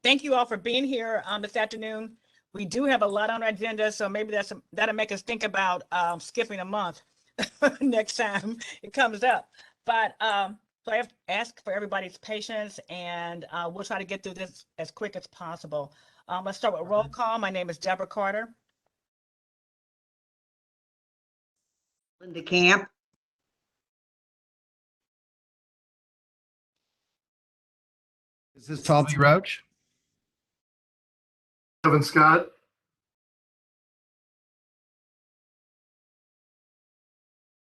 thank you all for being here this afternoon. We do have a lot on our agenda, so maybe that'll make us think about skipping a month next time it comes up. But so I have to ask for everybody's patience, and we'll try to get through this as quick as possible. Let's start with roll call. My name is Deborah Carter. Linda Camp. Is this Talby Roach? Kevin Scott.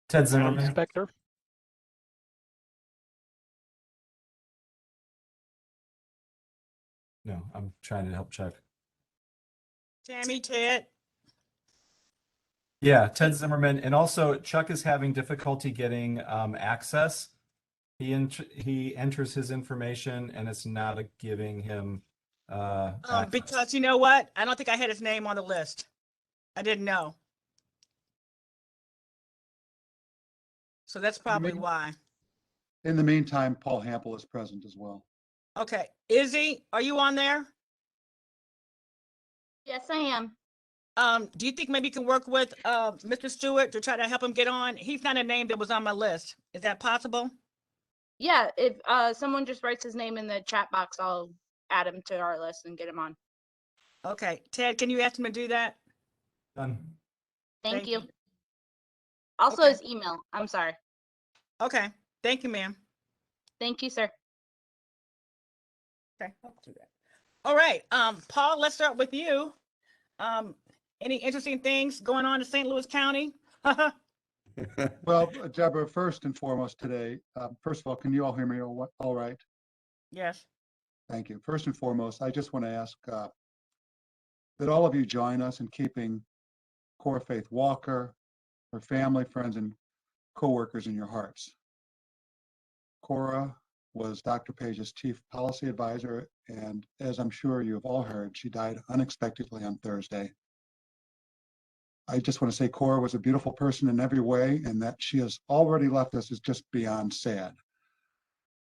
Ted Adam Zimmerman. Spector. No, I'm trying to help check. Tammy, Ted. Yeah, Ted Zimmerman. And also Chuck is having difficulty getting access. He enters his information and it's not giving him access. Because you know what? I don't think I had his name on the list. I didn't know. So that's probably why. In the meantime, Paul Hampel is present as well. Okay. Izzy, are you on there? Yes, I am. Do you think maybe you can work with Mr. Stewart to try to help him get on? He's not a name that was on my list. Is that possible? Yeah, if someone just writes his name in the chat box, I'll add him to our list and get him on. Okay. Ted, can you ask him to do that? Done. Thank you. you. Also Okay. his email. I'm sorry. Okay. Thank you, ma'am. Thank you, sir. Okay, I'll do that. All right, Paul, let's start with you. Any interesting things going on in St. Louis County? Well, Deborah, first and foremost today, first of all, can you all hear me all right? Yes. Thank you. First and foremost, I just want to ask that all of you join us in keeping Cora Faith Walker, her family, friends, and coworkers in your hearts. Cora was Dr. Page's chief policy advisor, and as I'm sure you have all heard, she died unexpectedly on Thursday. I just want to say Cora was a beautiful person in every way, and that she has already left us is just beyond sad.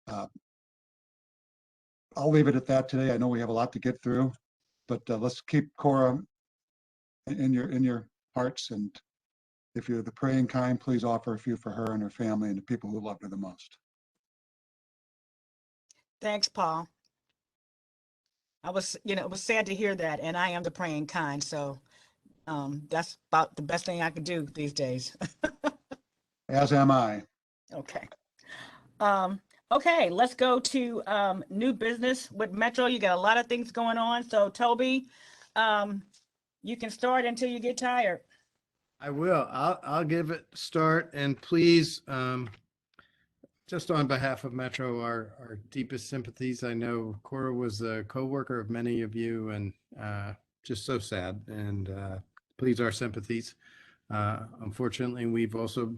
I'll leave it at that today. I know we have a lot to get through, but let's keep Cora in your hearts, and if you're the praying kind, please offer a few for her and her family and the people who loved her the most. Thanks, Paul. It was sad to hear that, and I am the praying kind, so that's about the best thing I can do these days. As am I. Okay. Okay, let's go to new business with Metro. You got a lot of things going on. So Toby, you can start until you get tired. I will. I'll give it a start, and please, just on behalf of Metro, our deepest sympathies. I know Cora was a co-worker of many of you, and just so sad. And please, our sympathies. Unfortunately, we've also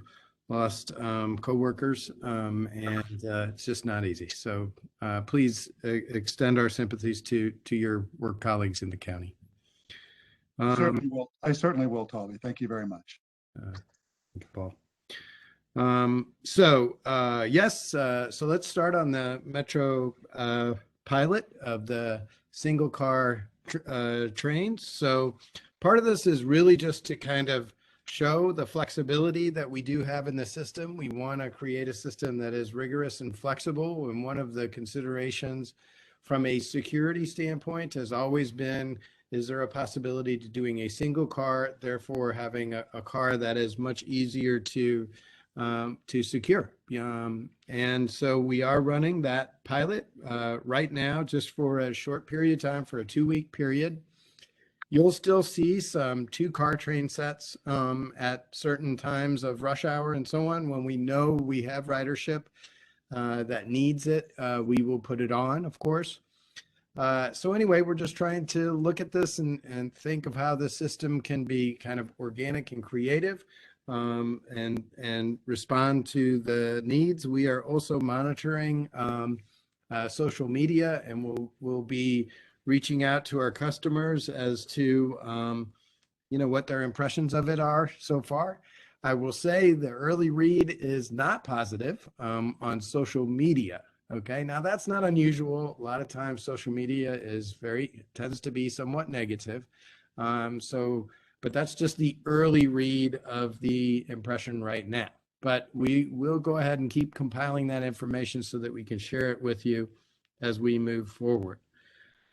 lost co-workers, and it's just not easy. So please extend our sympathies to your work colleagues in the county. Certainly will. I certainly will, Toby. Thank you very much. Thank you, Paul. So let's start on the Metro pilot of the single car trains. So part of this is really just to kind of show the flexibility that we do have in the system. We want to create a system that is rigorous and flexible. And one of the considerations from a security standpoint has always been, is there a possibility to doing a single car, therefore having a car that is much easier to secure? And so we are running that pilot right now, just for a short period of time, for a 2-week period. You'll still see some 2-car train sets at certain times of rush hour and so on. When we know we have ridership that needs it, we will put it on, of course. So anyway, we're just trying to look at this and think of how the system can be kind of organic and creative, and respond to the needs. We are also monitoring social media, and we'll be reaching out to our customers as to what their impressions of it are so far. I will say the early read is not positive on social media. Okay, now that's not unusual. A lot of times social media tends to be somewhat negative. But that's just the early read of the impression right now. But we will go ahead and keep compiling that information so that we can share it with you as we move forward.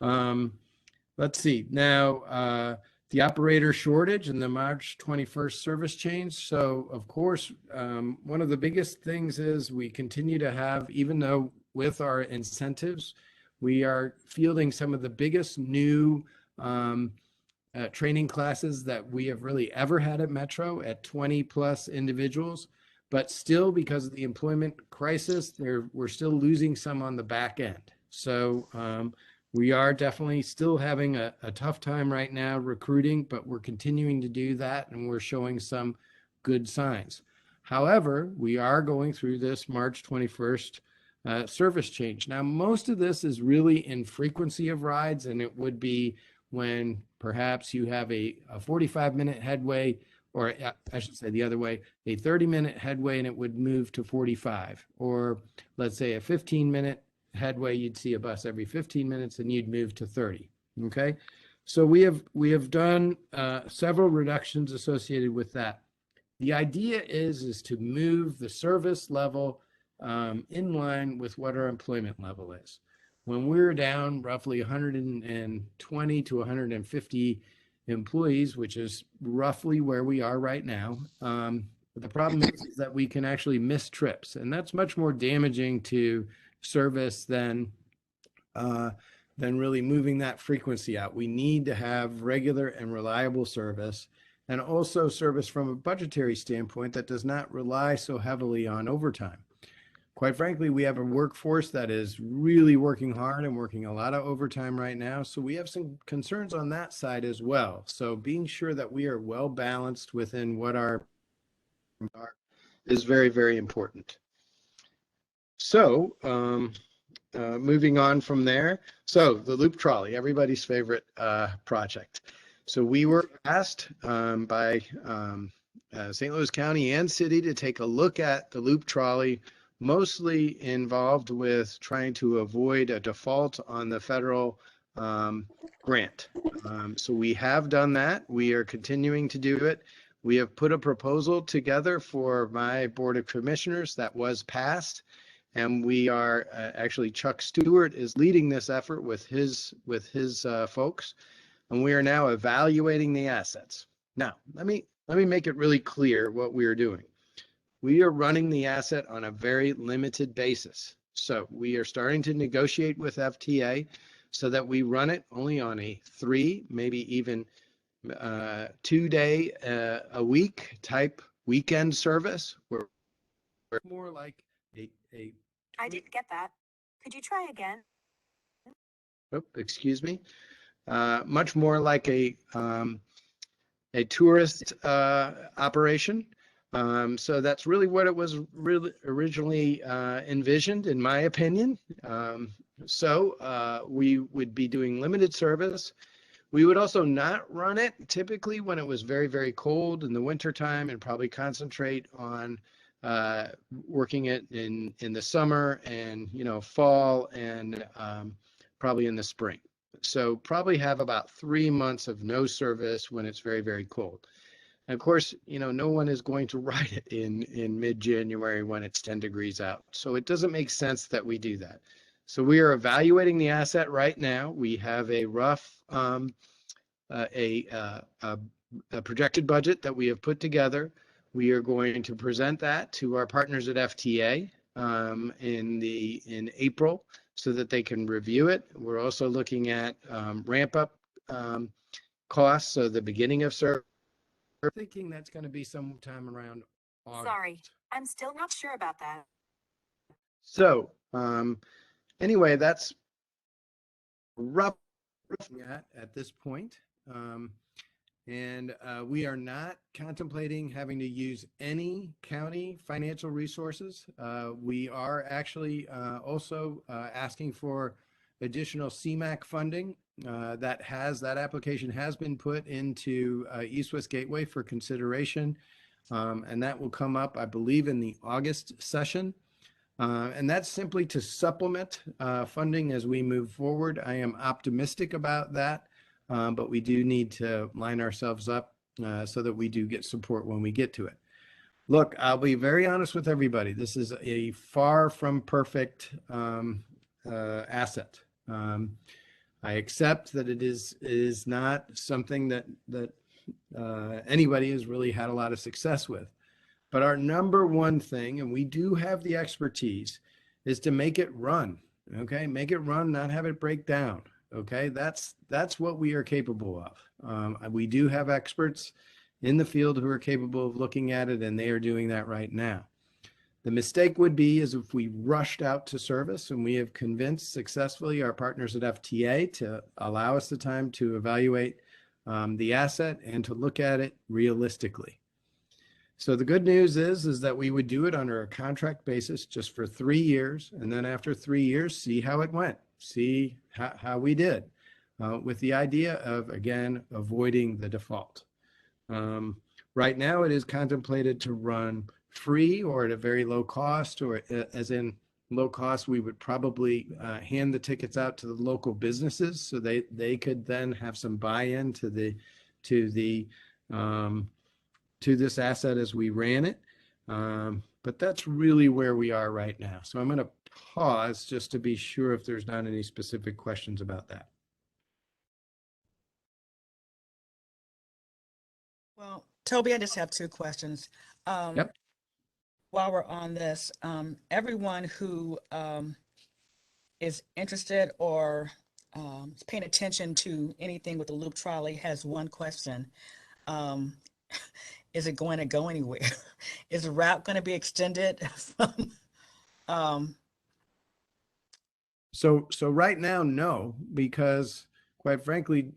Let's see. Now, the operator shortage and the March 21st service change. So, of course, one of the biggest things is we continue to have, even though with our incentives, we are fielding some of the biggest new training classes that we have really ever had at Metro at 20 plus individuals. But still, because of the employment crisis, we're still losing some on the back end. So we are definitely still having a tough time right now recruiting, but we're continuing to do that and we're showing some good signs. However, we are going through this March 21st service change. Now, most of this is really in frequency of rides, and it would be when perhaps you have a 45-minute headway, or I should say the other way, a 30-minute headway, and it would move to 45. Or let's say a 15-minute headway, you'd see a bus every 15 minutes and you'd move to 30. Okay. So we have done several reductions associated with that. The idea is to move the service level in line with what our employment level is. When we're down roughly 120 to 150 employees, which is roughly where we are right now, the problem is that we can actually miss trips, and that's much more damaging to service than really moving that frequency out. We need to have regular and reliable service, and also service from a budgetary standpoint that does not rely so heavily on overtime. Quite frankly, we have a workforce that is really working hard and working a lot of overtime right now. So we have some concerns on that side as well. So being sure that we are well balanced within what our are is very, very important. So moving on from there. So the loop trolley, everybody's favorite project. So we were asked by St. Louis County and City to take a look at the loop trolley, mostly involved with trying to avoid a default on the federal grant. So we have done that. We are continuing to do it. We have put a proposal together for my Board of Commissioners that was passed. And we are actually, Chuck Stewart is leading this effort with his folks. And we are now evaluating the assets. Now, let me make it really clear what we are doing. We are running the asset on a very limited basis. So we are starting to negotiate with FTA so that we run it only on a 3, maybe even 2 day a week type weekend service. We're more like a I didn't get that. Could you try again? Oh, excuse me. Much more like a tourist operation. So that's really what it was really originally envisioned, in my opinion. So we would be doing limited service. We would also not run it typically when it was very, very cold in the wintertime, and probably concentrate on working it in the summer and, fall, and probably in the spring. So probably have about 3 months of no service when it's very, very cold. And of course, no one is going to ride it in mid-January when it's 10 degrees out. So it doesn't make sense that we do that. So we are evaluating the asset right now. We have a rough, a projected budget that we have put together. We are going to present that to our partners at FTA in April so that they can review it. We're also looking at ramp up costs. So the beginning of service. We're thinking that's going to be sometime around August. Sorry, I'm still not sure about that. So anyway, that's rough at this point. And we are not contemplating having to use any county financial resources. We are actually also asking for additional CMAQ funding. That application has been put into East West Gateway for consideration, and that will come up, I believe, in the August session. And that's simply to supplement funding as we move forward. I am optimistic about that, but we do need to line ourselves up so that we do get support when we get to it. Look, I'll be very honest with everybody. This is a far from perfect asset. I accept that it is not something that anybody has really had a lot of success with. But our number one thing, and we do have the expertise, is to make it run. Okay, make it run, not have it break down. Okay, that's what we are capable of. We do have experts in the field who are capable of looking at it, and they are doing that right now. The mistake would be is if we rushed out to service, and we have convinced successfully our partners at FTA to allow us the time to evaluate the asset and to look at it realistically. So the good news is that we would do it under a contract basis just for 3 years. And then after 3 years, see how it went, see how we did with the idea of, again, avoiding the default. Right now it is contemplated to run free or at a very low cost, or as in low cost, we would probably hand the tickets out to the local businesses so they could then have some buy-in to this asset as we ran it. But that's really where we are right now. So I'm going to pause just to be sure if there's not any specific questions about that. Well, Toby, I just have 2 questions. Yep. While we're on this, everyone who is interested or is paying attention to anything with the loop trolley has one question. Is it going to go anywhere? Is the route going to be extended from, So right now, no, because quite frankly,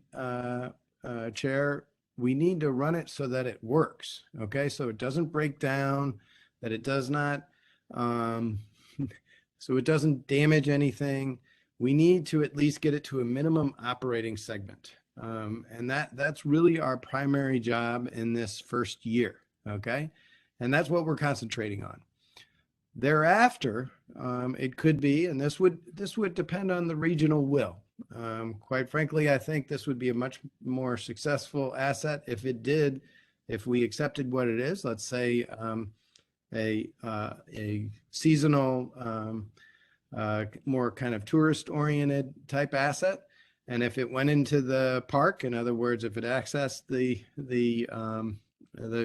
Chair, we need to run it so that it works. Okay, so it doesn't break down, that it does not, so it doesn't damage anything. We need to at least get it to a minimum operating segment. And that's really our primary job in this first year. Okay, and that's what we're concentrating on. Thereafter, it could be, and this would depend on the regional will. Quite frankly, I think this would be a much more successful asset if we accepted what it is. Let's say a seasonal, more kind of tourist-oriented type asset, and if it went into the park, in other words, if it accessed the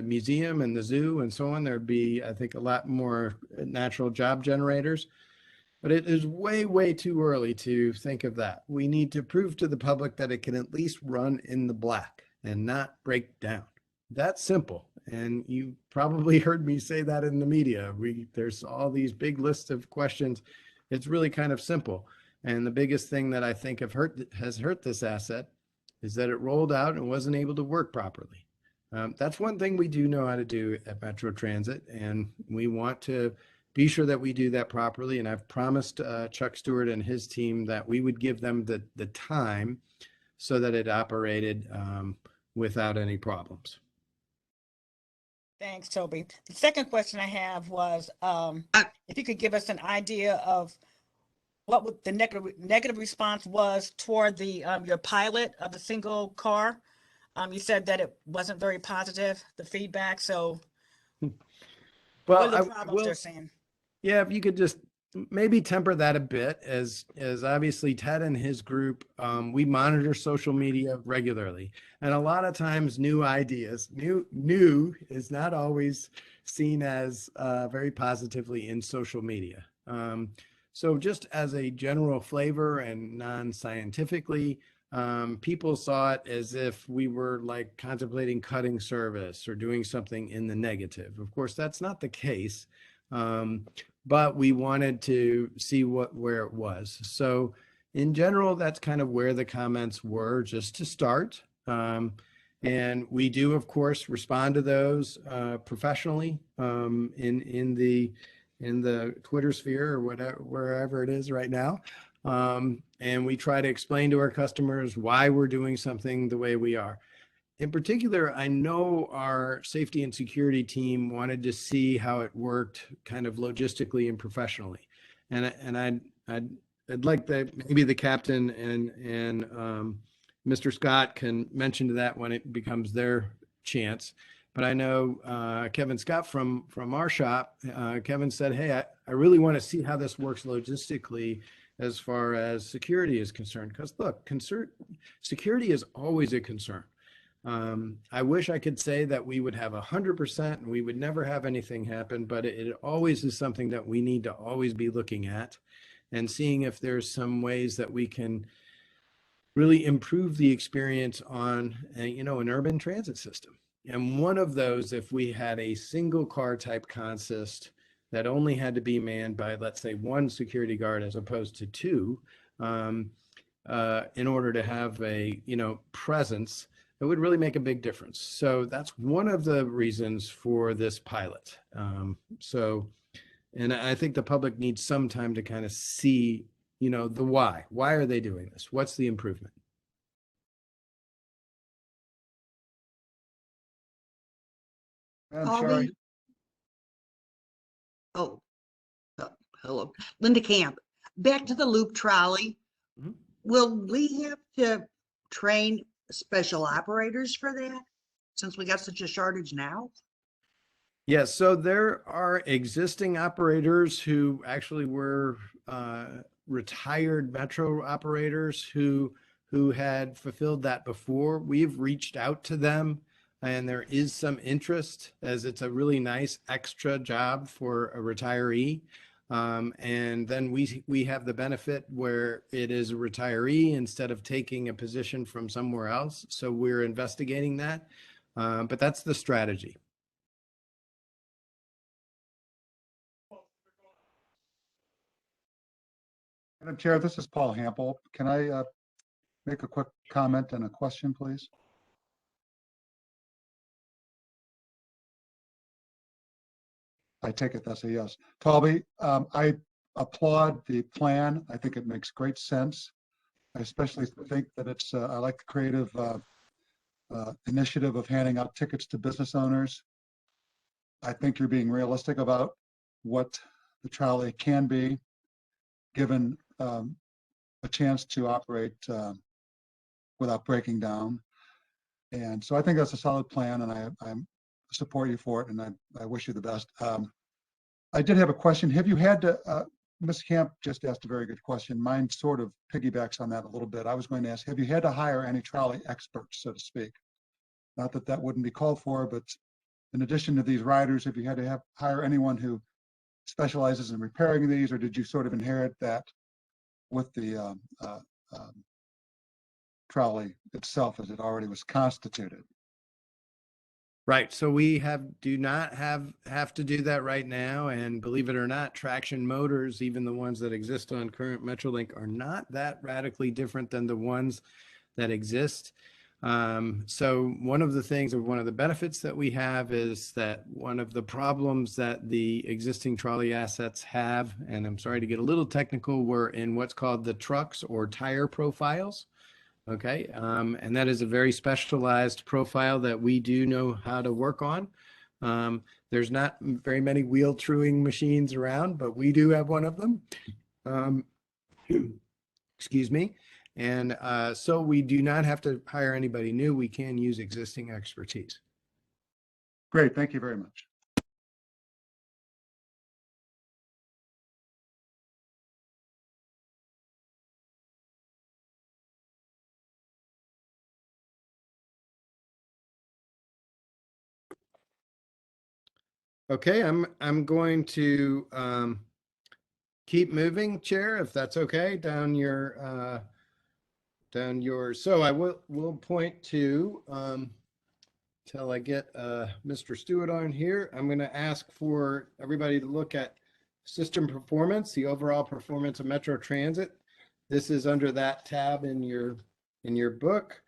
museum and the zoo and so on, there'd be, I think, a lot more natural job generators. But it is way, way too early to think of that. We need to prove to the public that it can at least run in the black and not break down. That's simple. And you probably heard me say that in the media. There's all these big lists of questions. It's really kind of simple. And the biggest thing that I think has hurt this asset is that it rolled out and wasn't able to work properly. That's one thing we do know how to do at Metro Transit, and we want to be sure that we do that properly. And I've promised Chuck Stewart and his team that we would give them the time so that it operated without any problems. Thanks, Toby. The second question I have was if you could give us an idea of what the negative response was toward the your pilot of the single car. You said that it wasn't very positive, the feedback. So what are the problems they're saying? Yeah, if you could just maybe temper that a bit, as obviously Ted and his group, we monitor social media regularly, and a lot of times new ideas, new is not always seen as very positively in social media. So just as a general flavor and non-scientifically, people saw it as if we were like contemplating cutting service or doing something in the negative. Of course, that's not the case. But we wanted to see where it was. So in general, that's kind of where the comments were, just to start. And we do, of course, respond to those professionally in the Twitter sphere or whatever, wherever it is right now. And we try to explain to our customers why we're doing something the way we are. in particular, I know our safety and security team wanted to see how it worked kind of logistically and professionally. And I'd like that maybe the captain and Mr. Scott can mention to that when it becomes their chance. But I know Kevin Scott from our shop, Kevin said, hey, I really want to see how this works logistically as far as security is concerned. Because look, security is always a concern. I wish I could say that we would have 100% and we would never have anything happen, but it always is something that we need to always be looking at and seeing if there's some ways that we can really improve the experience on, an urban transit system. And one of those, if we had a single car type consist that only had to be manned by, let's say, one security guard as opposed to two, in order to have a, presence, it would really make a big difference. So that's one of the reasons for this pilot. And I think the public needs some time to kind of see, the why. Why are they doing this? What's the improvement? Madam Chair, Colby? Oh, hello. Linda Camp, back to the loop trolley. Mhm. Will we have to train special operators for that since we got such a shortage now? Yes, so there are existing operators who actually were retired Metro operators who had fulfilled that before. We've reached out to them, and there is some interest, as it's a really nice extra job for a retiree. And then we have the benefit where it is a retiree instead of taking a position from somewhere else. So we're investigating that, but that's the strategy. Madam Chair, this is Paul Hample. Can I make a quick comment and a question, please? I take it that's a yes. Colby, I applaud the plan. I think it makes great sense. I especially think that it's, I like the creative initiative of handing out tickets to business owners. I think you're being realistic about what the trolley can be, given a chance to operate without breaking down. And so I think that's a solid plan, and I support you for it, and I wish you the best. I did have a question. Have you had to, Ms. Camp just asked a very good question. Mine sort of piggybacks on that a little bit. I was going to ask, have you had to hire any trolley experts, so to speak? Not that that wouldn't be called for, but in addition to these riders, have you had to hire anyone who specializes in repairing these, or did you sort of inherit that with the trolley itself as it already was constituted? Right. So we do not have to do that right now. And believe it or not, traction motors, even the ones that exist on current Metrolink, are not that radically different than the ones that exist. So one of the things, or one of the benefits that we have, is that one of the problems that the existing trolley assets have, and I'm sorry to get a little technical, were in what's called the trucks or tire profiles. Okay, and that is a very specialized profile that we do know how to work on. There's not very many wheel truing machines around, but we do have one of them. Excuse me. And so we do not have to hire anybody new. We can use existing expertise. Great, thank you very much. Okay, I'm going to keep moving, Chair, if that's okay, down your. So I will point to till I get Mr. Stewart on here. I'm going to ask for everybody to look at system performance, the overall performance of Metro Transit. This is under that tab in your book,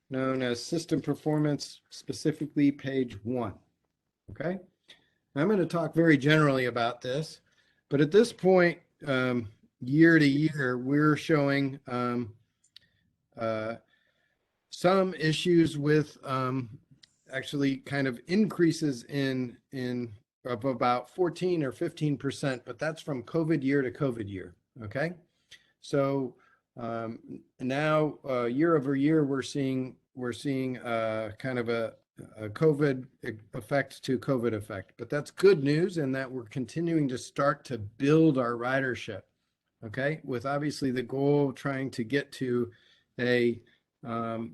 known as system performance, specifically page 1. Okay. I'm going to talk very generally about this, but at this point, year to year, we're showing some issues with actually kind of increases in of about 14 or 15%, but that's from COVID year to COVID year. Okay, so now year over year we're seeing kind of a COVID effect to COVID effect, but that's good news in that we're continuing to start to build our ridership. Okay, with obviously the goal of trying to get to a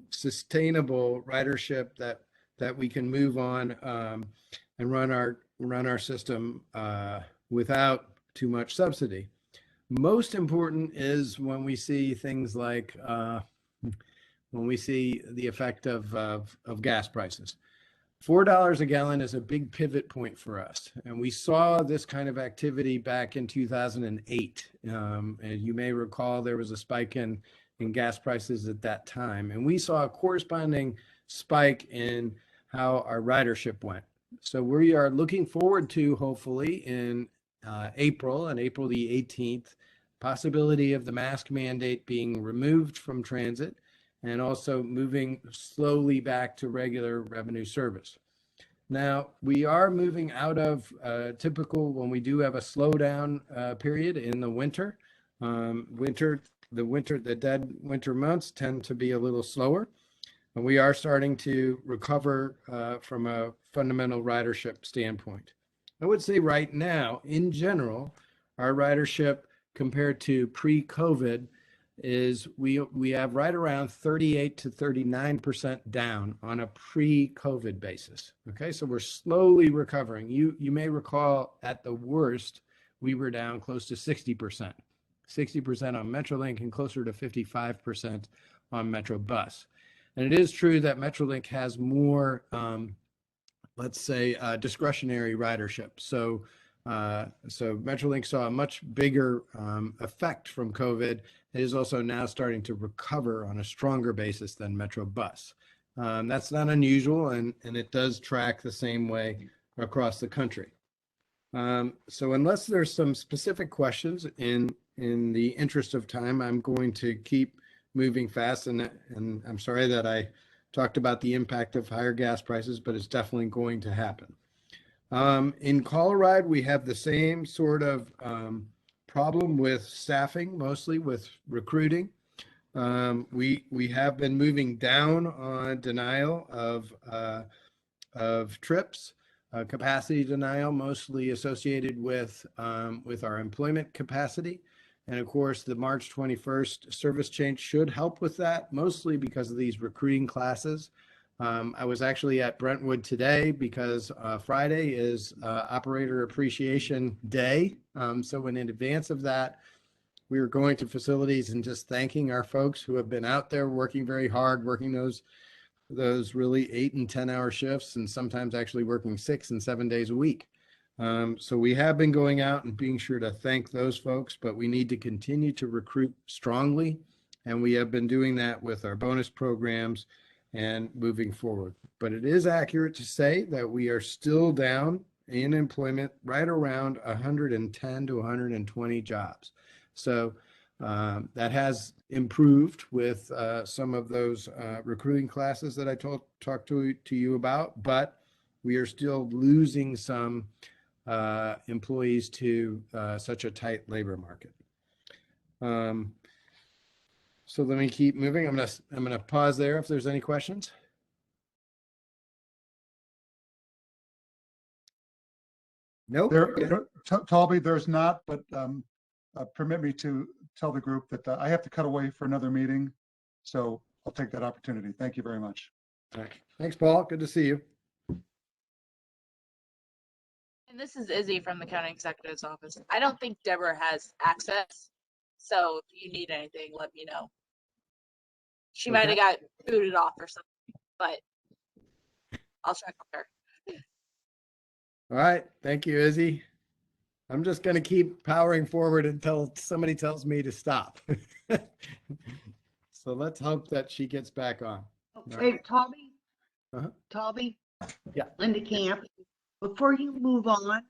sustainable ridership that we can move on and run our system without too much subsidy. Most important is when we see things like when we see the effect of gas prices. $4 a gallon is a big pivot point for us. And we saw this kind of activity back in 2008. And you may recall there was a spike in gas prices at that time. And we saw a corresponding spike in how our ridership went. So we are looking forward to, hopefully, in April, on April the 18th, possibility of the mask mandate being removed from transit and also moving slowly back to regular revenue service. Now, we are moving out of typical when we do have a slowdown period in the winter. The dead winter months tend to be a little slower. And we are starting to recover from a fundamental ridership standpoint. I would say right now, in general, our ridership compared to pre-COVID is we have right around 38 to 39% down on a pre-COVID basis. Okay, so we're slowly recovering. You may recall at the worst, we were down close to 60%. 60% on Metrolink and closer to 55% on Metro Bus. And it is true that Metrolink has more, let's say, discretionary ridership. So Metrolink saw a much bigger effect from COVID. It is also now starting to recover on a stronger basis than Metro Bus. That's not unusual, and it does track the same way across the country. So unless there's some specific questions, in the interest of time, I'm going to keep moving fast. And I'm sorry that I talked about the impact of higher gas prices, but it's definitely going to happen. In Colorado, we have the same sort of problem with staffing, mostly with recruiting. We have been moving down on denial of trips, capacity denial, mostly associated with our employment capacity. And of course, the March 21st service change should help with that, mostly because of these recruiting classes. I was actually at Brentwood today because Friday is Operator Appreciation Day. So in advance of that, we were going to facilities and just thanking our folks who have been out there working very hard, working those really 8 and 10 hour shifts, and sometimes actually working 6 and 7 days a week. So we have been going out and being sure to thank those folks, but we need to continue to recruit strongly. And we have been doing that with our bonus programs and moving forward. But it is accurate to say that we are still down in employment right around 110 to 120 jobs. So that has improved with some of those recruiting classes that I talked to you about, but we are still losing some employees to such a tight labor market. So let me keep moving. I'm gonna pause there if there's any questions. Nope. Talby, there's not, but permit me to tell the group that I have to cut away for another meeting. So I'll take that opportunity. Thank you very much. All right. Thanks, Paul. Good to see you. And this is Izzy from the county executive's office. I don't think Deborah has access. So if you need anything, let me know. She might have got booted off or something, but I'll check with her. All right. Thank you, Izzy. I'm just going to keep powering forward until somebody tells me to stop. So let's hope that she gets back on. Hey, Talby? Uh-huh. Talby? Yeah. Linda Camp, before you move on,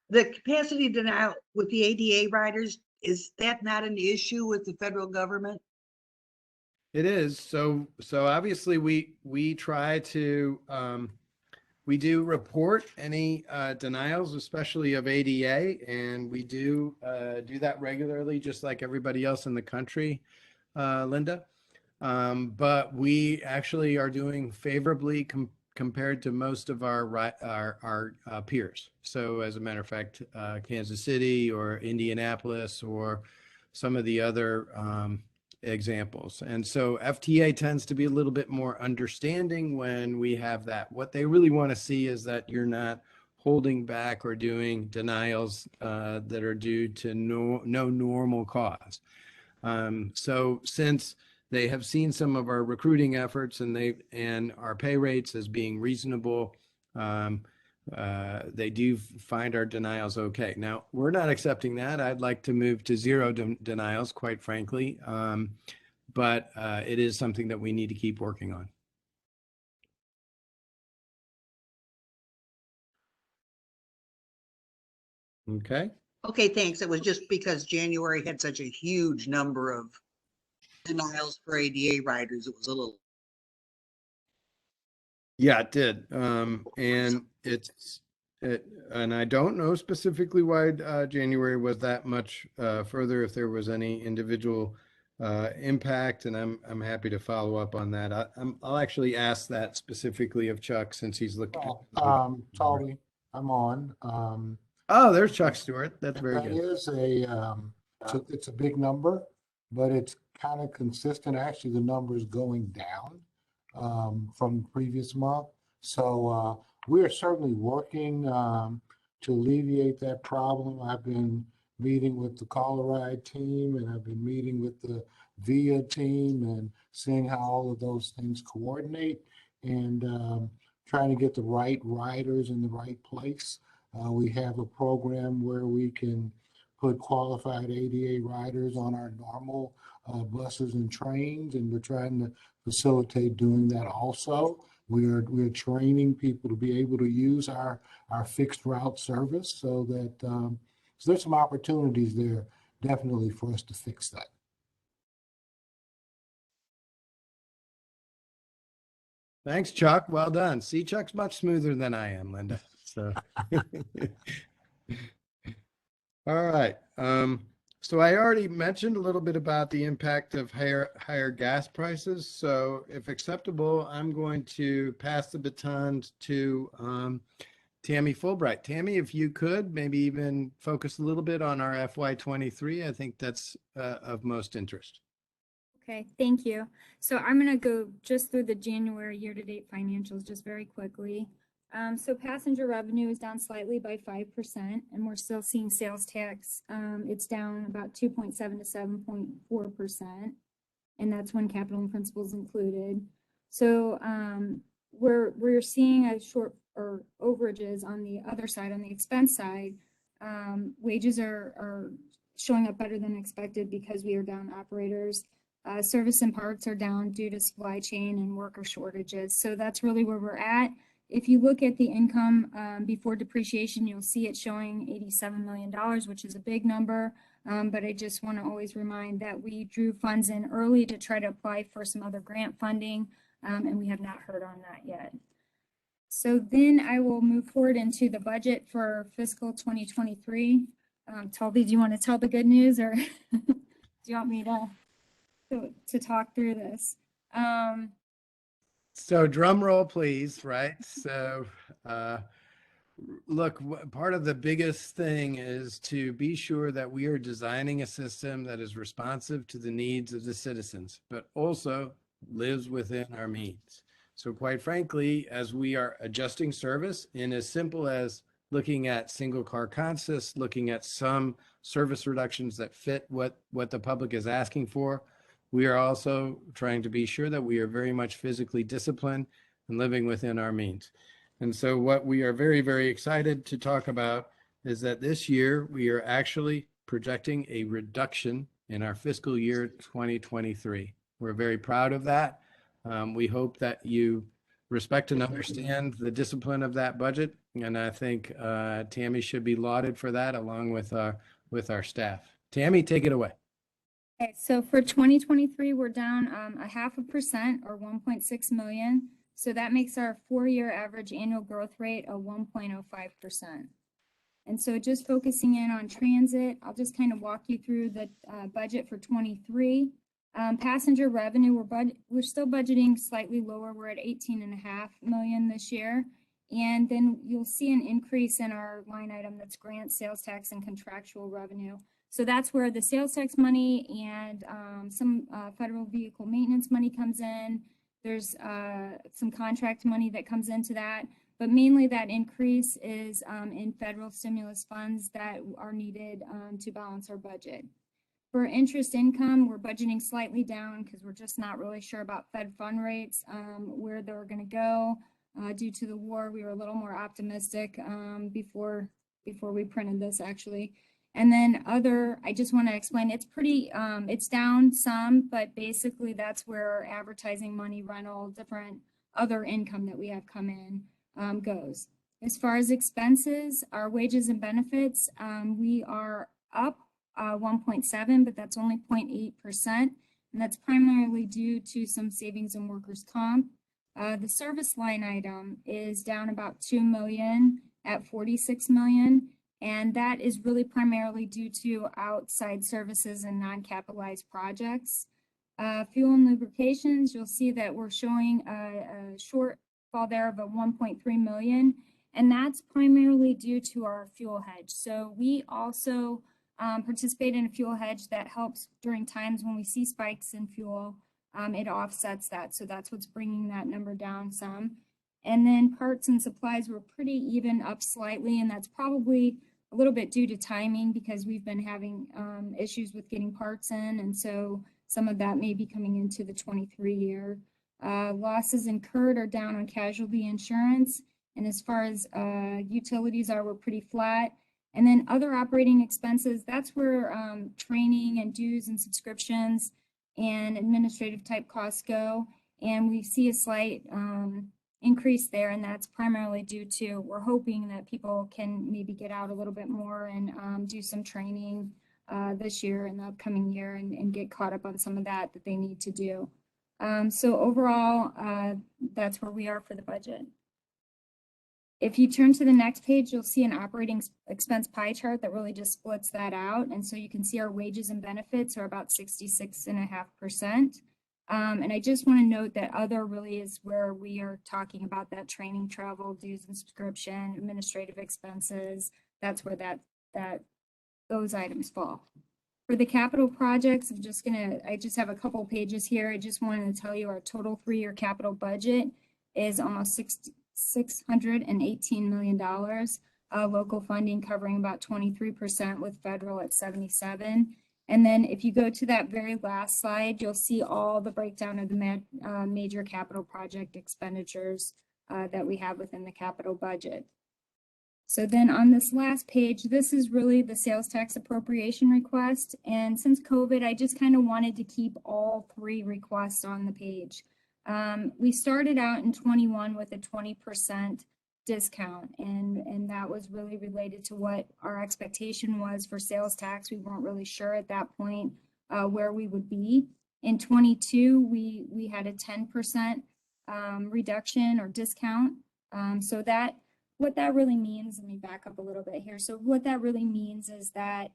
the capacity denial with the ADA riders, is that not an issue with the federal government? It is. So obviously we try to, we do report any denials, especially of ADA, and we do that regularly, just like everybody else in the country, Linda. But we actually are doing favorably compared to most of our peers. So as a matter of fact, Kansas City or Indianapolis or some of the other examples. And so FTA tends to be a little bit more understanding when we have that. What they really want to see is that you're not holding back or doing denials that are due to no normal cause. So since they have seen some of our recruiting efforts and our pay rates as being reasonable, they do find our denials okay. Now, we're not accepting that. I'd like to move to zero denials, quite frankly. But it is something that we need to keep working on. Okay. Okay, thanks. It was just because January had such a huge number of denials for ADA riders. It was a little, Yeah, it did. And and I don't know specifically why January was that much further, if there was any individual impact, and I'm happy to follow up on that. I'll actually ask that specifically of Chuck, since he's looking. Tony, I'm on. Oh, there's Chuck Stewart. That's very That good. is it's a big number, but it's kind of consistent. Actually, the number is going down from the previous month. So we are certainly working to alleviate that problem. I've been meeting with the Colorado team, and I've been meeting with the VIA team, and seeing how all of those things coordinate, and trying to get the right riders in the right place. We have a program where we can put qualified ADA riders on our normal buses and trains, and we're trying to facilitate doing that also. We're training people to be able to use our fixed route service, so that so there's some opportunities there definitely for us to fix that. Thanks, Chuck. Well done. See, Chuck's much smoother than I am, Linda. So, all right. So I already mentioned a little bit about the impact of higher gas prices. So if acceptable, I'm going to pass the baton to Tammy Fulbright. Tammy, if you could maybe even focus a little bit on our FY23, I think that's of most interest. Okay, thank you. So I'm going to go just through the January year-to-date financials just very quickly. So passenger revenue is down slightly by 5%, and we're still seeing sales tax. It's down about 2.7 to 7.4%, and that's when capital and principal is included. So we're seeing a short or overages on the other side, on the expense side. Wages are showing up better than expected because we are down operators. Service and parts are down due to supply chain and worker shortages. So that's really where we're at. If you look at the income before depreciation, you'll see it showing $87 million, which is a big number. But I just want to always remind that we drew funds in early to try to apply for some other grant funding, and we have not heard on that yet. So then I will move forward into the budget for fiscal 2023. Toby, do you want to tell the good news, or do you want me to talk through this? So drum roll, please, right? So look, part of the biggest thing is to be sure that we are designing a system that is responsive to the needs of the citizens, but also lives within our means. So quite frankly, as we are adjusting service, in as simple as looking at single car consists, looking at some service reductions that fit what the public is asking for, we are also trying to be sure that we are very much physically disciplined and living within our means. And so what we are very, very excited to talk about is that this year we are actually projecting a reduction in our fiscal year 2023. We're very proud of that. We hope that you respect and understand the discipline of that budget. And I think Tammy should be lauded for that, along with our staff. Tammy, take it away. Okay, so for 2023, we're down a 0.5% or 1.6 million. So that makes our 4-year average annual growth rate of 1.05%. And so just focusing in on transit, I'll just kind of walk you through the budget for 23. Passenger revenue, we're still budgeting slightly lower. We're at 18.5 million this year. And then you'll see an increase in our line item that's grant, sales tax, and contractual revenue. So that's where the sales tax money and some federal vehicle maintenance money comes in. There's some contract money that comes into that, but mainly that increase is in federal stimulus funds that are needed to balance our budget. For interest income, we're budgeting slightly down because we're just not really sure about Fed fund rates, where they're going to go. Due to the war, we were a little more optimistic before we printed this actually. And then other, I just want to explain, it's pretty, it's down some, but basically that's where advertising money, rental, different other income that we have come in goes. As far as expenses, our wages and benefits, we are up 1.7, but that's only 0.8%. And that's primarily due to some savings in workers' comp. The service line item is down about 2 million at 46 million. And that is really primarily due to outside services and non-capitalized projects. Fuel and lubrications, you'll see that we're showing a shortfall there of a 1.3 million. And that's primarily due to our fuel hedge. So we also participate in a fuel hedge that helps during times when we see spikes in fuel. It offsets that. So that's what's bringing that number down some. And then parts and supplies were pretty even, up slightly. And that's probably a little bit due to timing because we've been having issues with getting parts in. And so some of that may be coming into the 23 year. Losses incurred are down on casualty insurance. And as far as utilities we're pretty flat. And then other operating expenses, that's where training and dues and subscriptions and administrative type costs go. And we see a slight increase there, and that's primarily due to, we're hoping that people can maybe get out a little bit more and do some training this year and the upcoming year and get caught up on some of that they need to do. So overall, that's where we are for the budget. If you turn to the next page, you'll see an operating expense pie chart that really just splits that out. And so you can see our wages and benefits are about 66.5%. And I just want to note that other really is where we are talking about that training, travel, dues and subscription, administrative expenses. That's where those items fall. For the capital projects, I just have a couple pages here. I just wanted to tell you our total 3-year capital budget is almost $618 million. Local funding covering about 23% with federal at 77%. And then if you go to that very last slide, you'll see all the breakdown of the major capital project expenditures that we have within the capital budget. So then on this last page, this is really the sales tax appropriation request. And since COVID, I just kind of wanted to keep all 3 requests on the page. We started out in 21 with a 20% discount, and that was really related to what our expectation was for sales tax. We weren't really sure at that point where we would be. In 22, we had a 10% reduction or discount. So what that really means, let me back up a little bit here. So what that really means is that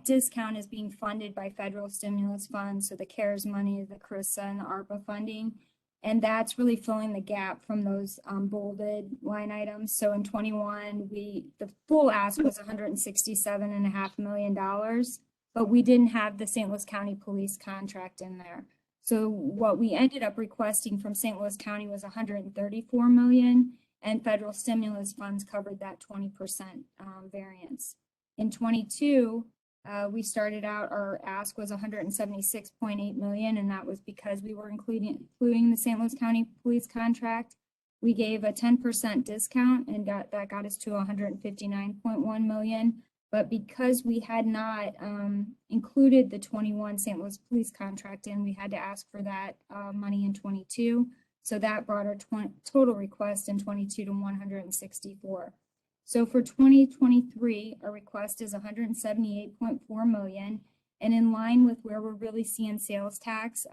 discount is being funded by federal stimulus funds, so the CARES money, the CRISA, and the ARPA funding. And that's really filling the gap from those bolded line items. So in 21, the full ask was $167.5 million, but we didn't have the St. Louis County Police contract in there. So what we ended up requesting from St. Louis County was $134 million, and federal stimulus funds covered that 20% variance. In 22, we started out, our ask was $176.8 million, and that was because we were including the St. Louis County Police contract. We gave a 10% discount, and that got us to $159.1 million. But because we had not included the 21 St. Louis Police contract in, we had to ask for that money in 22. So that brought our total request in 22 to 164. So for 2023, our request is $178.4 million. And in line with where we're really seeing sales tax,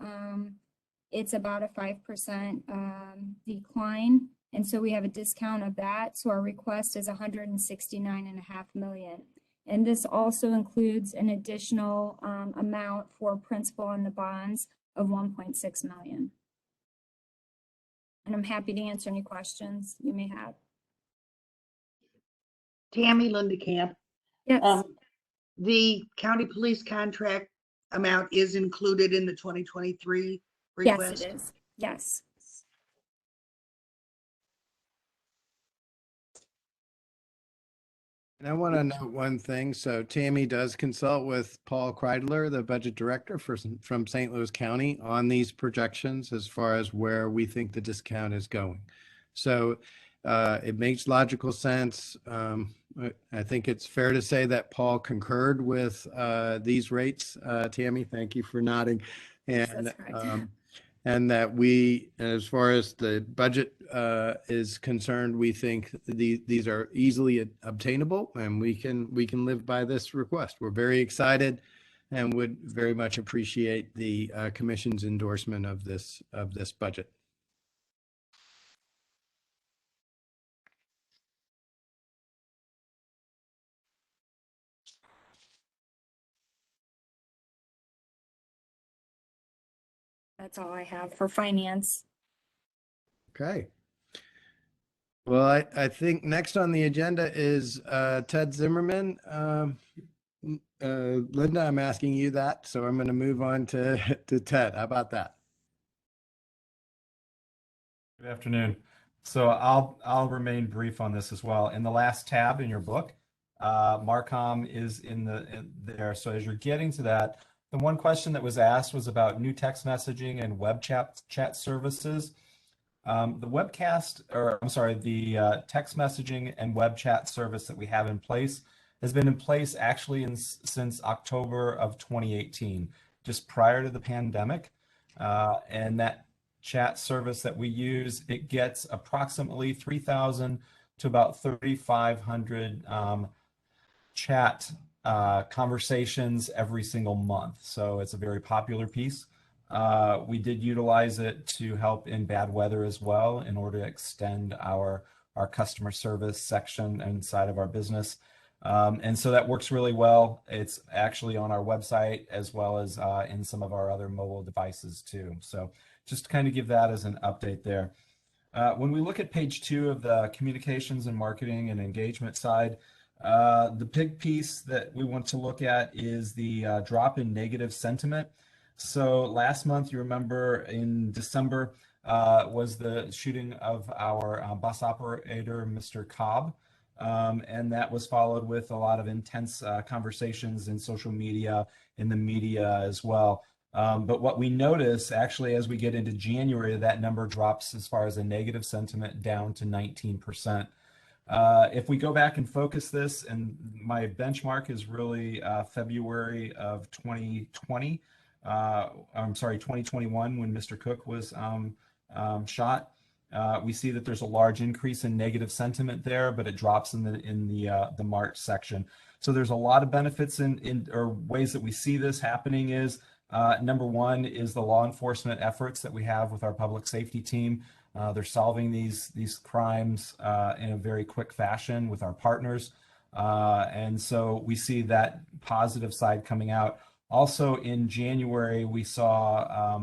it's about a 5% decline. And so we have a discount of that. So our request is 169.5 million. And this also includes an additional amount for principal on the bonds of 1.6 million. And I'm happy to answer any questions you may have. Tammy Linda Camp, Yes, the county police contract amount is included in the 2023 yes, request? it is. Yes. And I want to note one thing. So Tammy does consult with Paul Kreidler, the budget director from St. Louis County, on these projections as far as where we think the discount is going. So it makes logical sense. I think it's fair to say that Paul concurred with these rates. Tammy, thank you for nodding. And That's correct. and that we, as far as the budget is concerned, we think these are easily obtainable, and we can live by this request. We're very excited and would very much appreciate the commission's endorsement of this budget. That's all I have for finance. Okay. Well, I think next on the agenda is Ted Zimmerman. Linda, I'm asking you that, so I'm going to move on to Ted. How about that? Good afternoon. So I'll remain brief on this as well. In the last tab in your book, Marcom is in there. So as you're getting to that, the one question that was asked was about new text messaging and web chat services. The text messaging and web chat service that we have in place has been in place actually since October of 2018, just prior to the pandemic. And that chat service that we use, it gets approximately 3,000 to about 3,500 chat conversations every single month. So it's a very popular piece. We did utilize it to help in bad weather as well in order to extend our customer service section inside of our business. And so that works really well. It's actually on our website as well as in some of our other mobile devices too. So just to kind of give that as an update there. When we look at page 2 of the communications and marketing and engagement side, the big piece that we want to look at is the drop in negative sentiment. So last month, you remember in December was the shooting of our bus operator, Mr. Cobb. And that was followed with a lot of intense conversations in social media, in the media as well. But what we notice actually as we get into January, that number drops as far as a negative sentiment down to 19%. If we go back and focus this, and my benchmark is really February of 2020, 2021 when Mr. Cook was shot. We see that there's a large increase in negative sentiment there, but it drops in the March section. So there's a lot of benefits or ways that we see this happening is number one is the law enforcement efforts that we have with our public safety team. They're solving these crimes in a very quick fashion with our partners. And so we see that positive side coming out. Also in January, we saw,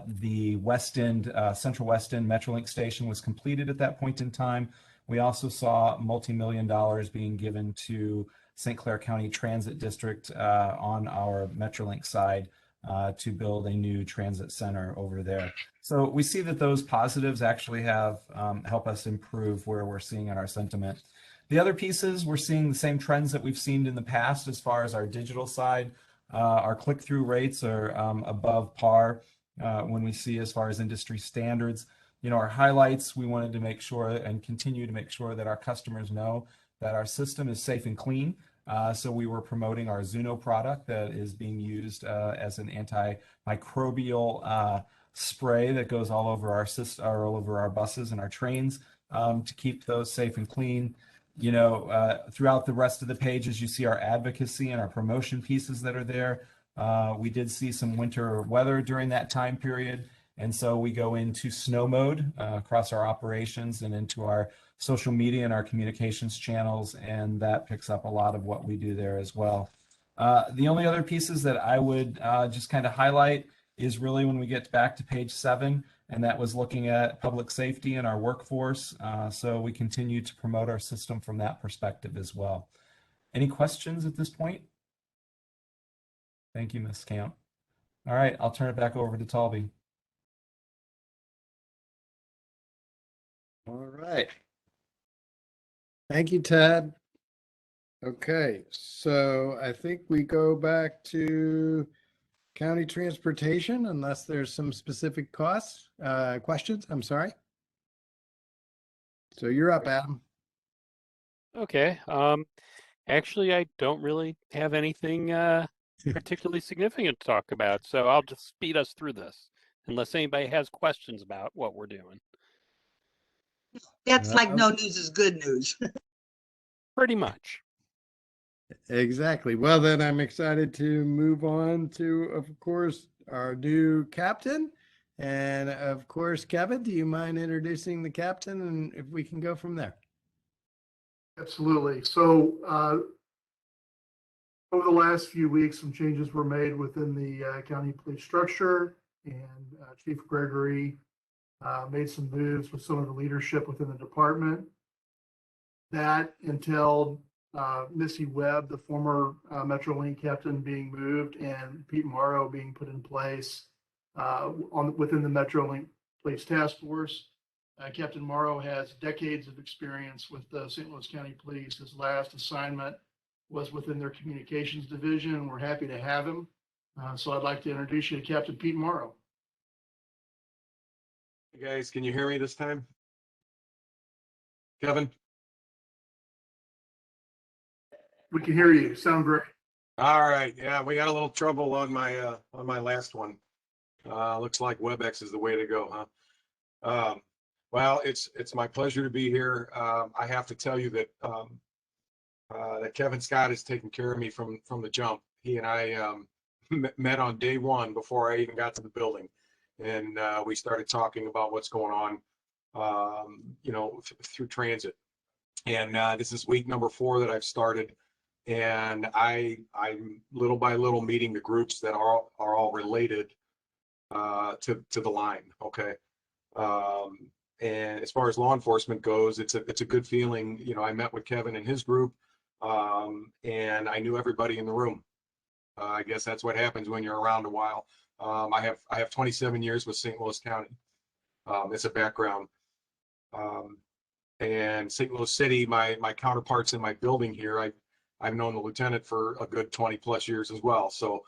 the West End, Central West End Metrolink station was completed at that point in time. We also saw multi-million dollars being given to St. Clair County Transit District on our Metrolink side to build a new transit center over there. So we see that those positives actually have help us improve where we're seeing in our sentiment. The other pieces, we're seeing the same trends that we've seen in the past as far as our digital side. Our click-through rates are above par when we see as far as industry standards. Our highlights, we wanted to make sure and continue to make sure that our customers know that our system is safe and clean. So we were promoting our Zuno product that is being used as an antimicrobial spray that goes all over our buses and our trains to keep those safe and clean. throughout the rest of the pages, you see our advocacy and our promotion pieces that are there. We did see some winter weather during that time period. And so we go into snow mode across our operations and into our social media and our communications channels. And that picks up a lot of what we do there as well. The only other pieces that I would just kind of highlight is really when we get back to page 7, and that was looking at public safety and our workforce. So we continue to promote our system from that perspective as well. Any questions at this point? Thank you, Ms. Camp. All right, I'll turn it back over to Talby. All right. Thank you, Ted. Okay, so I think we go back to county transportation unless there's some specific questions. I'm sorry. So you're up, Adam. Okay. Actually, I don't really have anything particularly significant to talk about, so I'll just speed us through this, unless anybody has questions about what we're doing. That's like no news is good news. Pretty much. Exactly. Well, then I'm excited to move on to, of course, our new captain. And of course, Kevin, do you mind introducing the captain and if we can go from there? Absolutely. So over the last few weeks, some changes were made within the county police structure, and Chief Gregory made some moves with some of the leadership within the department. That entailed Missy Webb, the former Metrolink captain, being moved, and Pete Morrow being put in place within the Metrolink Police Task Force. Captain Morrow has decades of experience with the St. Louis County Police. His last assignment was within their communications division, and we're happy to have him. So I'd like to introduce you to Captain Pete Morrow. Hey guys, can you hear me this time? Kevin? We can hear you. Sound great. All right. Yeah, we got a little trouble on my last one. Looks like WebEx is the way to go, huh? Well, it's my pleasure to be here. I have to tell you that that Kevin Scott has taken care of me from the jump. He and I met on day one before I even got to the building, and we started talking about what's going on, through transit. And this is week number 4 that I've started. And I'm little by little meeting the groups that are all related to the line. Okay. And as far as law enforcement goes, it's a good feeling. I met with Kevin and his group, and I knew everybody in the room. I guess that's what happens when you're around a while. I have 27 years with St. Louis County. It's a background. And St. Louis City, my counterparts in my building here, I've known the lieutenant for a good 20 plus years as well. So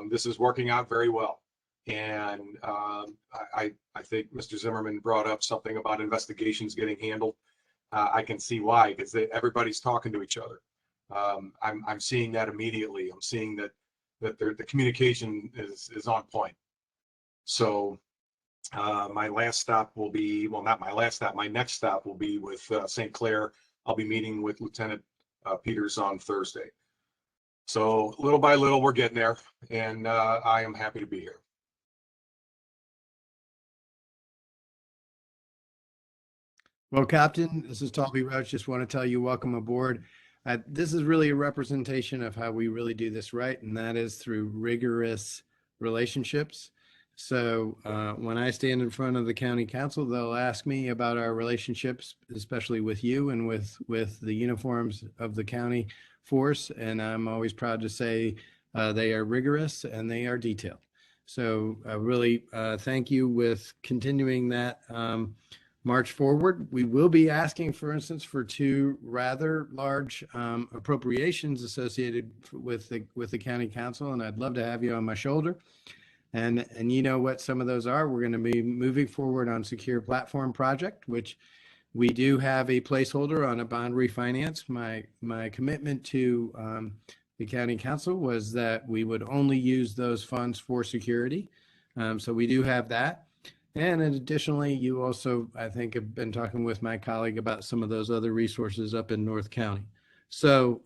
this is working out very well. And I think Mr. Zimmerman brought up something about investigations getting handled. I can see why, because everybody's talking to each other. I'm seeing that immediately. I'm seeing that the communication is on point. So my last stop will be, well, not my last stop, my next stop will be with St. Clair. I'll be meeting with Lieutenant Peters on Thursday. So little by little, we're getting there, and I am happy to be here. Well, Captain, this is Talby Roach. Just want to tell you, welcome aboard. This is really a representation of how we really do this right, and that is through rigorous relationships. So when I stand in front of the county council, they'll ask me about our relationships, especially with you and with the uniforms of the county force. And I'm always proud to say they are rigorous and they are detailed. So really thank you with continuing that march forward. We will be asking, for instance, for 2 rather large appropriations associated with the county council, and I'd love to have you on my shoulder. And you know what some of those are. We're going to be moving forward on Secure Platform Project, which we do have a placeholder on a bond refinance. My commitment to the county council was that we would only use those funds for security. So we do have that. And additionally, you also, I think, have been talking with my colleague about some of those other resources up in North County. So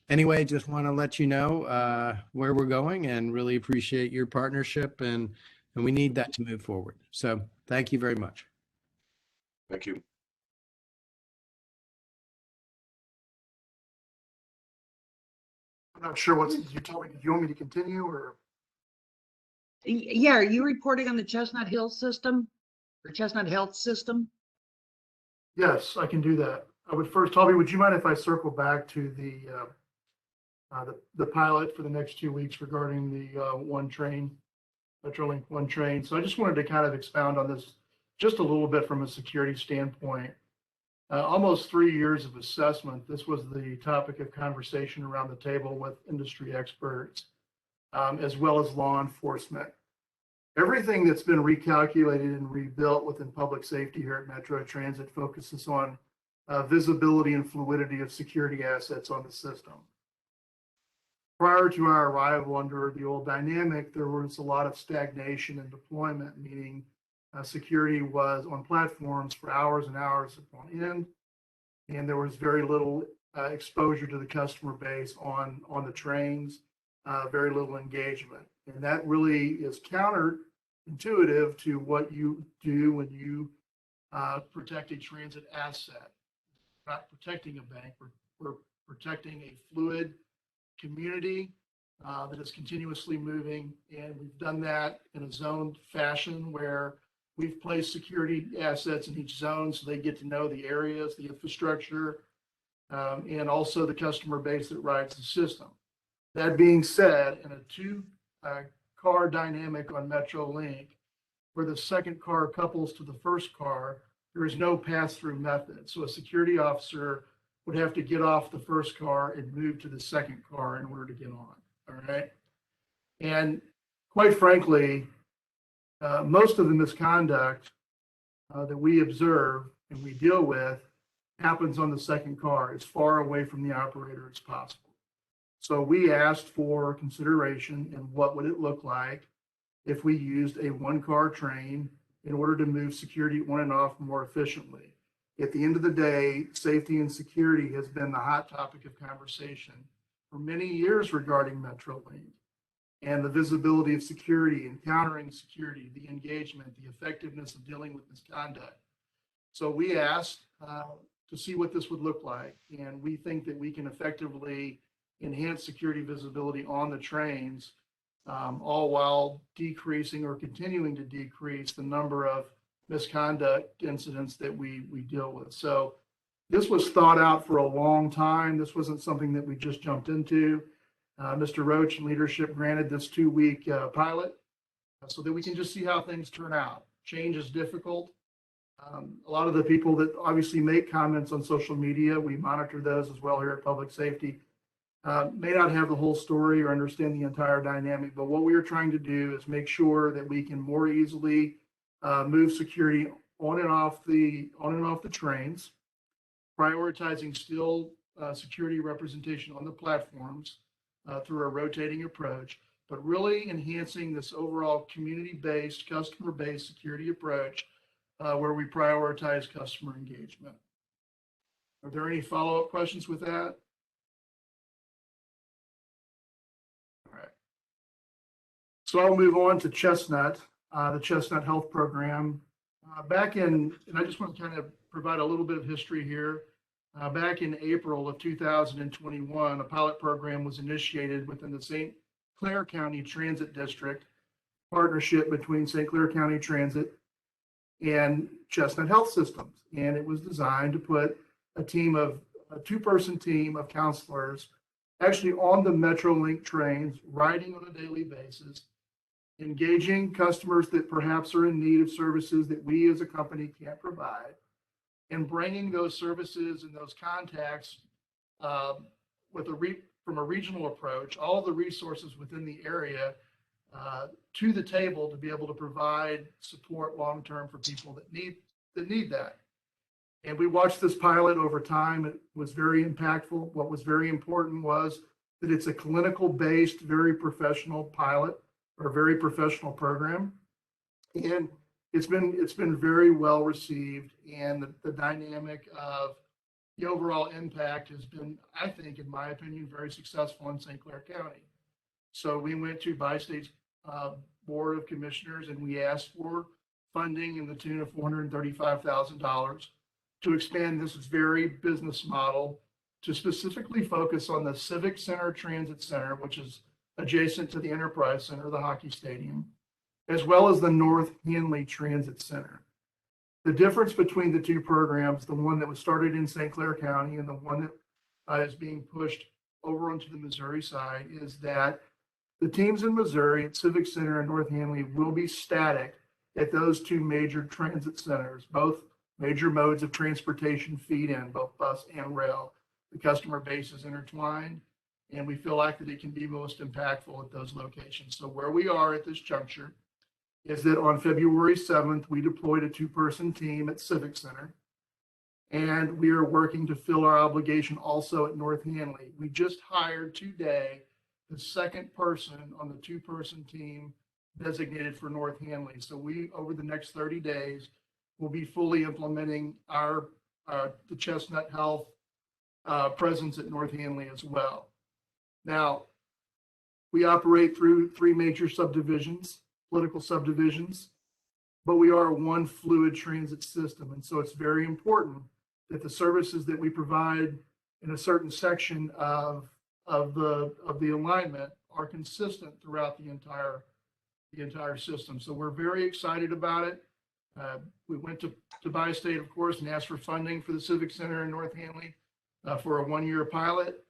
anyway, just want to let you know where we're going and really appreciate your partnership, and we need that to move forward. So thank you very much. Thank you. I'm not sure what you told me. Do you want me to continue or? Yeah, are you reporting on the Chestnut Hill system or Chestnut Health System? Yes, I can do that. I would first, Toby, would you mind if I circle back to the pilot for the next 2 weeks regarding the one train, Metrolink one train? So I just wanted to kind of expound on this just a little bit from a security standpoint. Almost 3 years of assessment, this was the topic of conversation around the table with industry experts, as well as law enforcement. Everything that's been recalculated and rebuilt within public safety here at Metro Transit focuses on visibility and fluidity of security assets on the system. Prior to our arrival under the old dynamic, there was a lot of stagnation in deployment, meaning security was on platforms for hours and hours upon end, and there was very little exposure to the customer base on the trains, very little engagement. And that really is counterintuitive to what you do when you protect a transit asset. We're not protecting a bank, we're protecting a fluid community that is continuously moving. And we've done that in a zoned fashion where we've placed security assets in each zone so they get to know the areas, the infrastructure, and also the customer base that rides the system. That being said, in a two-car dynamic on Metrolink, where the second car couples to the first car, there is no pass-through method. So a security officer would have to get off the first car and move to the second car in order to get on, all right? And quite frankly, most of the misconduct that we observe and we deal with happens on the second car, as far away from the operator as possible. So we asked for consideration and what would it look like if we used a one-car train in order to move security on and off more efficiently. At the end of the day, safety and security has been the hot topic of conversation for many years regarding Metrolink, and the visibility of security, encountering security, the engagement, the effectiveness of dealing with misconduct. So we asked to see what this would look like, and we think that we can effectively enhance security visibility on the trains, all while decreasing or continuing to decrease the number of misconduct incidents that we deal with. So this was thought out for a long time. This wasn't something that we just jumped into. Mr. Roach and leadership granted this 2-week pilot so that we can just see how things turn out. Change is difficult. A lot of the people that obviously make comments on social media, we monitor those as well here at Public Safety, may not have the whole story or understand the entire dynamic, but what we are trying to do is make sure that we can more easily move security on and off the trains, prioritizing still security representation on the platforms through a rotating approach, but really enhancing this overall community-based, customer-based security approach where we prioritize customer engagement. Are there any follow-up questions with that? All right. So I'll move on to Chestnut, the Chestnut Health Program. And I just want to kind of provide a little bit of history here. Back in April of 2021, a pilot program was initiated within the St. Clair County Transit District, partnership between St. Clair County Transit and Chestnut Health Systems. And it was designed to put a two-person team of counselors actually on the Metrolink trains, riding on a daily basis, engaging customers that perhaps are in need of services that we as a company can't provide, and bringing those services and those contacts from a regional approach, all the resources within the area to the table to be able to provide support long-term for people that need that. And we watched this pilot over time. It was very impactful. What was very important was that it's a clinical-based, very professional pilot or very professional program. And it's been very well received, and the dynamic of the overall impact has been, I think, in my opinion, very successful in St. Clair County. So we went to Bi-State's Board of Commissioners and we asked for funding in the tune of $435,000 to expand this very business model to specifically focus on the Civic Center Transit Center, which is adjacent to the Enterprise Center, the hockey stadium, as well as the North Hanley Transit Center. The difference between the two programs, the one that was started in St. Clair County and the one that is being pushed over onto the Missouri side, is that the teams in Missouri at Civic Center and North Hanley will be static at those two major transit centers. Both major modes of transportation feed in, both bus and rail. The customer base is intertwined, and we feel like that it can be most impactful at those locations. So where we are at this juncture is that on February 7th, we deployed a 2-person team at Civic Center, and we are working to fill our obligation also at North Hanley. We just hired today the second person on the 2-person team designated for North Hanley. So we, over the next 30 days, will be fully implementing the Chestnut Health presence at North Hanley as well. Now, we operate through 3 major subdivisions, political subdivisions, but we are one fluid transit system. And so it's very important that the services that we provide in a certain section of the alignment are consistent throughout the entire system. So we're very excited about it. We went to Bi-State, of course, and asked for funding for the Civic Center in North Hanley for a 1-year pilot.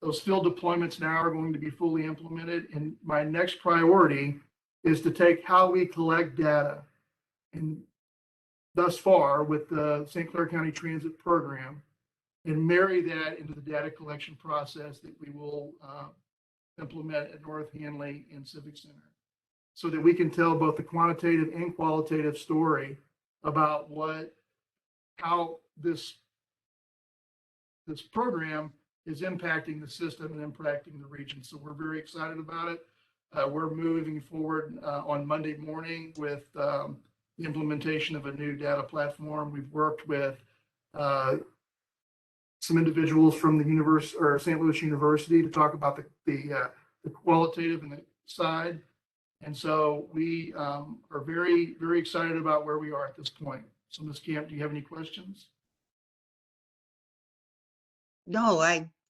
Those field deployments now are going to be fully implemented. And my next priority is to take how we collect data. And thus far with the St. Clair County Transit Program, and marry that into the data collection process that we will implement at North Hanley and Civic Center, so that we can tell both the quantitative and qualitative story about how this program is impacting the system and impacting the region. So we're very excited about it. We're moving forward on Monday morning with the implementation of a new data platform. We've worked with some individuals from the St. Louis University to talk about the qualitative and the side. And so we are very, very excited about where we are at this point. So Ms. Camp, do you have any questions? No,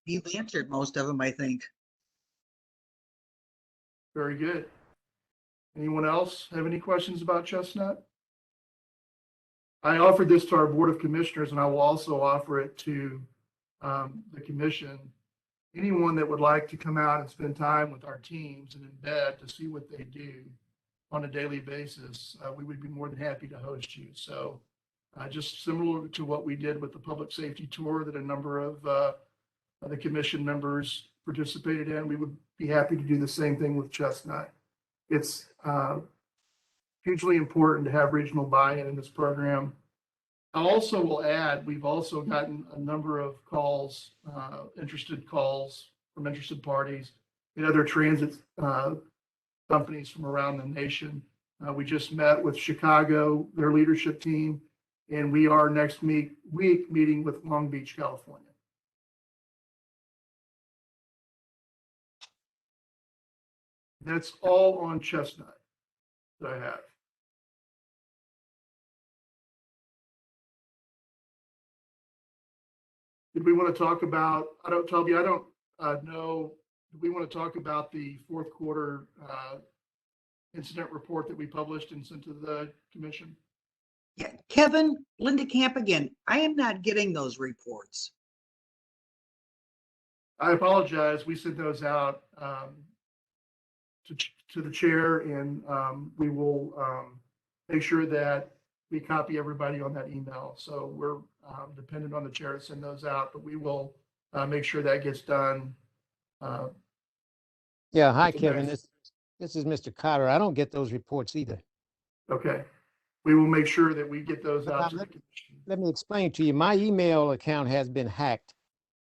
you've answered most of them, I think. Very good. Anyone else have any questions about Chestnut? I offered this to our Board of Commissioners, and I will also offer it to the commission. Anyone that would like to come out and spend time with our teams and embed to see what they do on a daily basis, we would be more than happy to host you. So just similar to what we did with the public safety tour that a number of the commission members participated in, we would be happy to do the same thing with Chestnut. It's hugely important to have regional buy-in in this program. I also will add, we've also gotten a number of calls, interested calls from interested parties in other transit companies from around the nation. We just met with Chicago, their leadership team, and we are next week meeting with Long Beach, California. That's all on Chestnut that I have. Did we want to talk about, I don't know, do we want to talk about the fourth quarter incident report that we published and sent to the commission? Yeah, Kevin, Linda Camp again. I am not getting those reports. I apologize. We sent those out to the chair, and we will make sure that we copy everybody on that email. So we're dependent on the chair to send those out, but we will make sure that gets done. Yeah, hi, Kevin. This is Mr. Cotter. I don't get those reports either. Okay. We will make sure that we get those out to the commission. Let me explain to you. My email account has been hacked.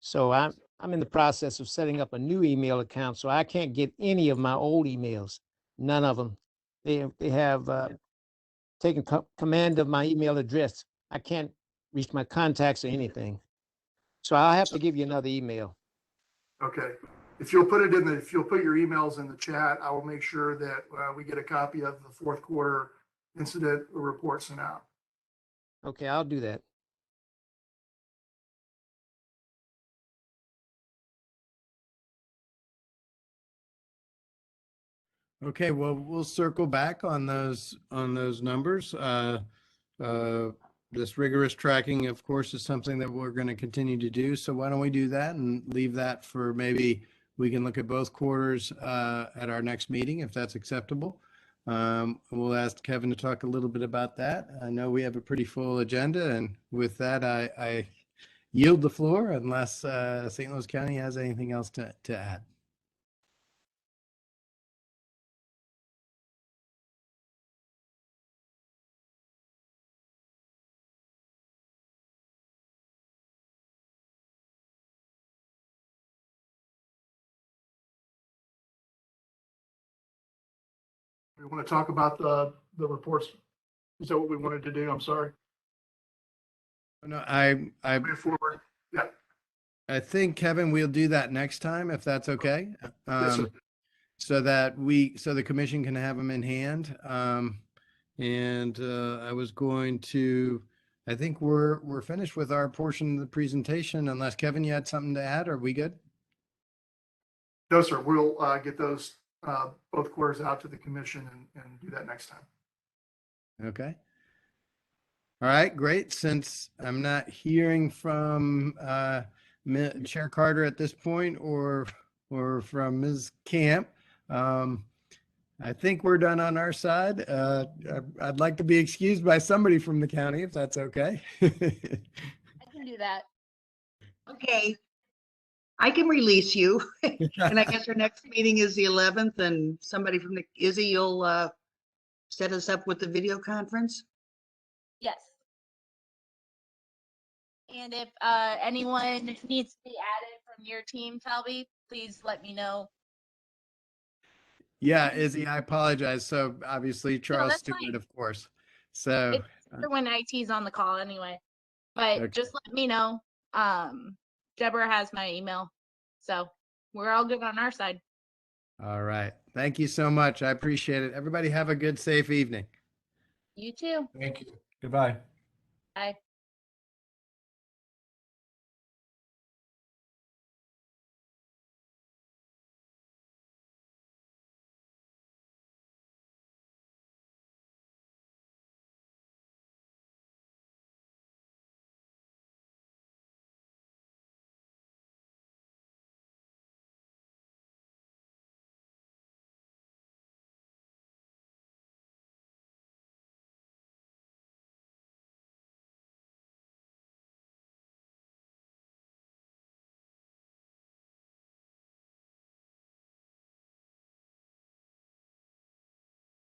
So I'm in the process of setting up a new email account, so I can't get any of my old emails. None of them. They have taking command of my email address. I can't reach my contacts or anything. So I'll have to give you another email. Okay. If you'll put if you'll put your emails in the chat, I will make sure that we get a copy of the fourth quarter incident report sent out. Okay, I'll do that. Okay, well, we'll circle back on those numbers. This rigorous tracking, of course, is something that we're going to continue to do. So why don't we do that and leave that for maybe we can look at both quarters at our next meeting, if that's acceptable. We'll ask Kevin to talk a little bit about that. I know we have a pretty full agenda, and with that, I yield the floor unless St. Louis County has anything else to add. We want to talk about the reports. Is that what we wanted to do? I'm sorry. No, I Move forward. Yeah. I think, Kevin, we'll do that next time, if that's okay. Yes, sir. So that so the commission can have them in hand. I was going to, I think we're finished with our portion of the presentation, unless Kevin, you had something to add. Are we good? No, sir. We'll get those both quarters out to the commission and do that next time. Okay. All right, great. Since I'm not hearing from Chair Carter at this point or from Ms. Camp, I think we're done on our side. I'd like to be excused by somebody from the county, if that's okay. I can do that. Okay. I can release you. And I guess our next meeting is the 11th, and somebody from Izzy, you'll set us up with the video conference? Yes. And if anyone needs to be added from your team, Talby, please let me know. Yeah, Izzy, I apologize. So obviously Charles that's Stewart, fine. of course. So It's for when IT's on the call anyway. But Okay. just let me know. Deborah has my email. So we're all good on our side. all right. Thank you so much. I appreciate it. Everybody have a good, safe evening. You too. Thank you. Goodbye. Bye.